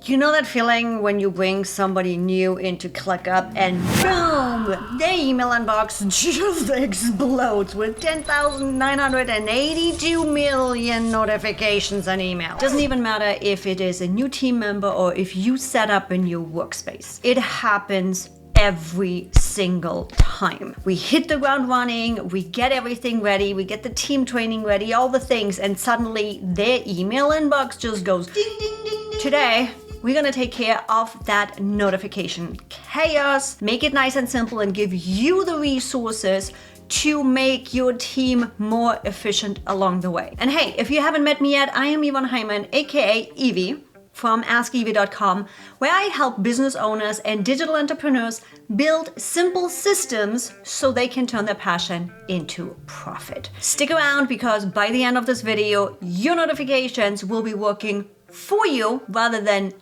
You know that feeling when you bring somebody new into ClickUp and boom, their email inbox just explodes with 10,982 million notifications and emails. Doesn't even matter if it is a new team member or if you set up a new workspace. It happens every single time. We hit the ground running, we get everything ready, we get the team training ready, all the things, and suddenly their email inbox just goes ding, ding, ding, ding. Today, we're gonna take care of that notification chaos, make it nice and simple, and give you the resources to make your team more efficient along the way. And hey, if you haven't met me yet, I am Yvonne Hyman, aka Evie, from AskEvie.com, where I help business owners and digital entrepreneurs build simple systems so they can turn their passion into profit. Stick around because by the end of this video, your notifications will be working for you rather than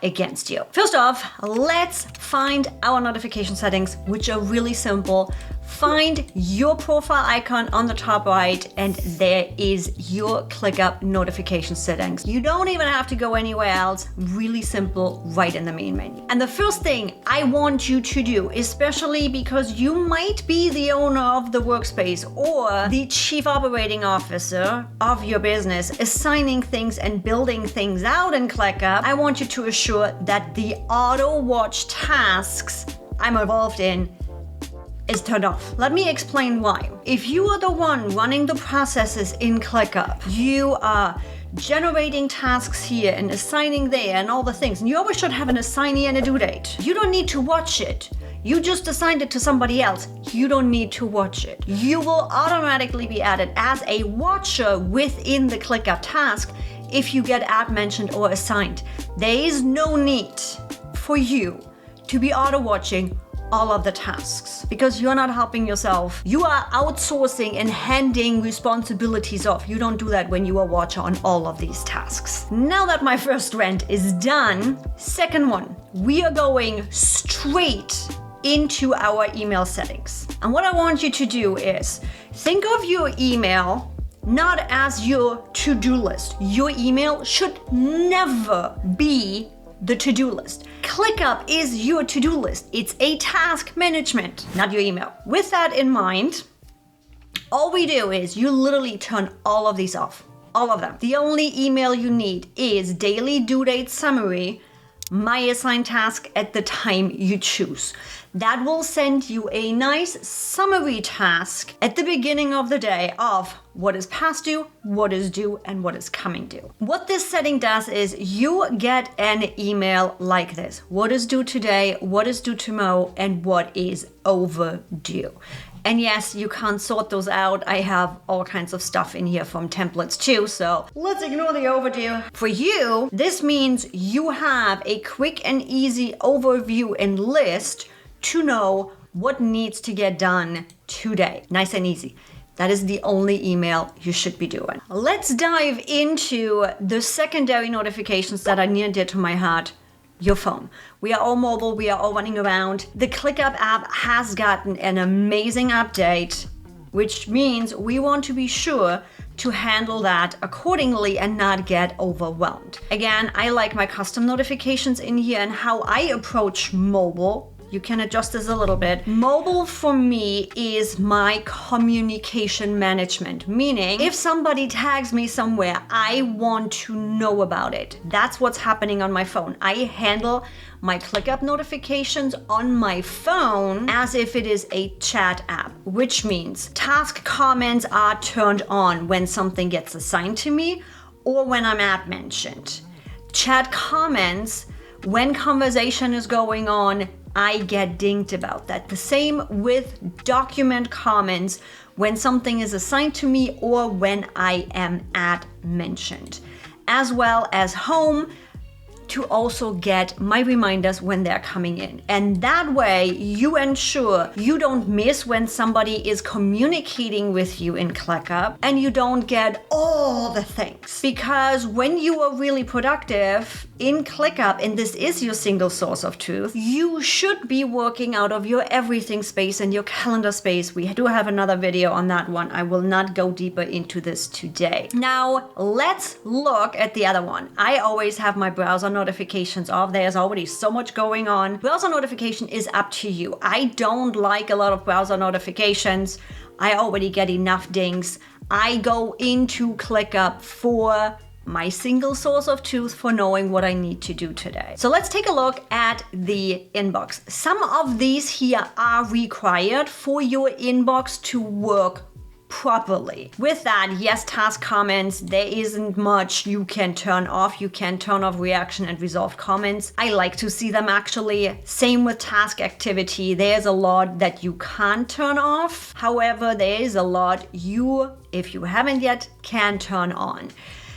against you. First off, let's find our notification settings, which are really simple. Find your profile icon on the top right, and there is your ClickUp notification settings. You don't even have to go anywhere else. Really simple, right in the main menu. And the first thing I want you to do, especially because you might be the owner of the workspace or the chief operating officer of your business, assigning things and building things out in ClickUp, I want you to assure that the auto watch tasks I'm involved in is turned off. Let me explain why. If you are the one running the processes in ClickUp, you are generating tasks here and assigning there and all the things, and you always should have an assignee and a due date. You don't need to watch it. You just assigned it to somebody else. You don't need to watch it. You will automatically be added as a watcher within the ClickUp task if you get mentioned or assigned. There is no need for you to be auto watching all of the tasks because you're not helping yourself. You are outsourcing and handing responsibilities off. You don't do that when you are a watcher on all of these tasks. Now that my first rant is done, second one, we are going straight into our email settings. And what I want you to do is think of your email not as your to-do list. Your email should never be the to-do list. ClickUp is your to-do list. It's a task management, not your email. With that in mind, all we do is you literally turn all of these off, all of them. The only email you need is daily due date summary, my assigned task at the time you choose. That will send you a nice summary task at the beginning of the day of what is past due, what is due, and what is coming due. What this setting does is you get an email like this. What is due today, what is due tomorrow, and what is overdue. And yes, you can't sort those out. I have all kinds of stuff in here from templates too, so let's ignore the overdue. For you, this means you have a quick and easy overview and list to know what needs to get done today. Nice and easy. That is the only email you should be doing. Let's dive into the secondary notifications that are near and dear to my heart. Your phone. We are all mobile, we are all running around. The ClickUp app has gotten an amazing update, which means we want to be sure to handle that accordingly and not get overwhelmed. Again, I like my custom notifications in here and how I approach mobile. You can adjust this a little bit. Mobile for me is my communication management, meaning if somebody tags me somewhere, I want to know about it. That's what's happening on my phone. I handle my ClickUp notifications on my phone as if it is a chat app, which means task comments are turned on when something gets assigned to me or when I'm mentioned. Chat comments, when conversation is going on, I get dinged about that. The same with document comments when something is assigned to me or when I am mentioned. As well as home, to also get my reminders when they're coming in. And that way you ensure you don't miss when somebody is communicating with you in ClickUp and you don't get all the things. Because when you are really productive in ClickUp, and this is your single source of truth, you should be working out of your everything space and your calendar space. We do have another video on that one. I will not go deeper into this today. Now let's look at the other one. I always have my browser notifications off. There's already so much going on. Browser notification is up to you. I don't like a lot of browser notifications. I already get enough dings. I go into ClickUp for my single source of truth for knowing what I need to do today. So let's take a look at the inbox. Some of these here are required for your inbox to work properly. With that, yes, task comments, there isn't much you can turn off. You can turn off reaction and resolve comments. I like to see them actually. Same with task activity. There's a lot that you can't turn off. However, there is a lot you, if you haven't yet, can turn on.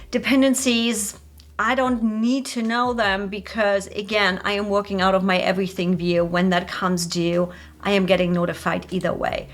Dependencies, I don't need to know them because, again, I am working out of my everything view. When that comes due, I am getting notified either way.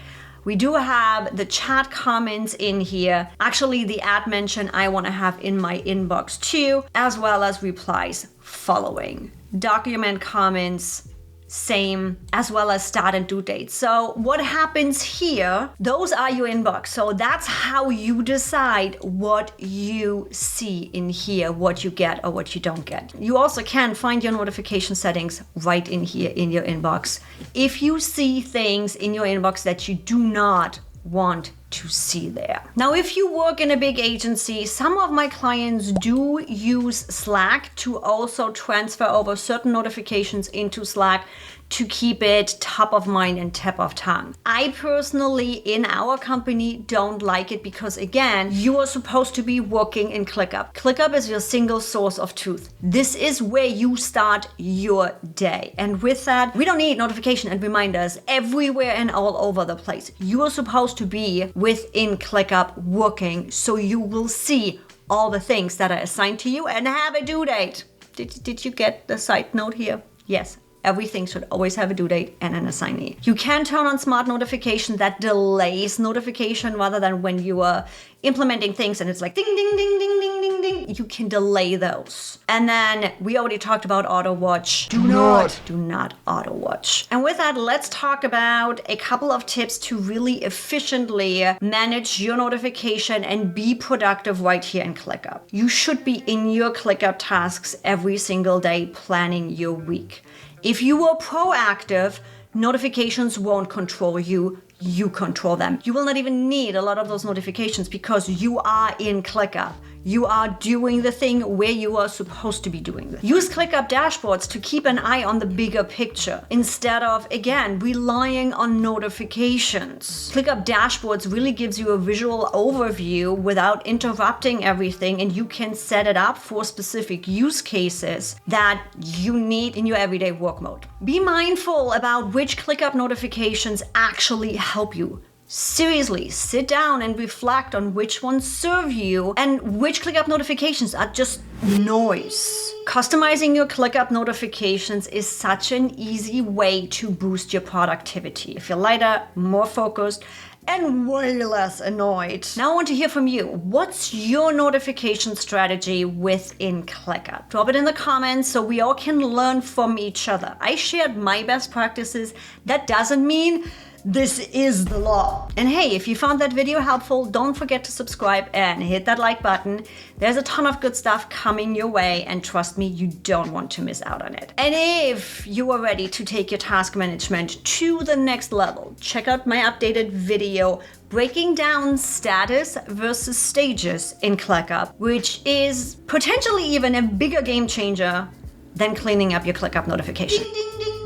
We do have the chat comments in here. Actually, the ad mention I want to have in my inbox too, as well as replies following. Document comments, same, as well as start and due date. So what happens here, those are your inbox. So that's how you decide what you see in here, what you get or what you don't get. You also can find your notification settings right in here in your inbox. If you see things in your inbox that you do not want to see there. Now, if you work in a big agency, some of my clients do use Slack to also transfer over certain notifications into Slack to keep it top of mind and tip of tongue. I personally, in our company, don't like it because, again, you are supposed to be working in ClickUp. ClickUp is your single source of truth. This is where you start your day. And with that, we don't need notification and reminders everywhere and all over the place. You are supposed to be within ClickUp working, so you will see all the things that are assigned to you and have a due date. Did you get the side note here? Yes. Everything should always have a due date and an assignee. You can turn on smart notification that delays notification rather than when you are implementing things and it's like ding, ding, ding, ding, ding, ding, ding. You can delay those. And then we already talked about auto watch. Do not auto watch. And with that, let's talk about a couple of tips to really efficiently manage your notification and be productive right here in ClickUp. You should be in your ClickUp tasks every single day planning your week. If you are proactive, notifications won't control you. You control them. You will not even need a lot of those notifications because you are in ClickUp. You are doing the thing where you are supposed to be doing it. Use ClickUp dashboards to keep an eye on the bigger picture instead of, again, relying on notifications. ClickUp dashboards really gives you a visual overview without interrupting everything, and you can set it up for specific use cases that you need in your everyday work mode. Be mindful about which ClickUp notifications actually help you. Seriously, sit down and reflect on which ones serve you and which ClickUp notifications are just noise. Customizing your ClickUp notifications is such an easy way to boost your productivity. If you're lighter, more focused, and way less annoyed. Now I want to hear from you. What's your notification strategy within ClickUp? Drop it in the comments so we all can learn from each other. I shared my best practices. That doesn't mean this is the law. And hey, if you found that video helpful, don't forget to subscribe and hit that like button. There's a ton of good stuff coming your way, and trust me, you don't want to miss out on it. And if you are ready to take your task management to the next level, check out my updated video breaking down status versus stages in ClickUp, which is potentially even a bigger game changer than cleaning up your ClickUp notification. Ding, ding, ding.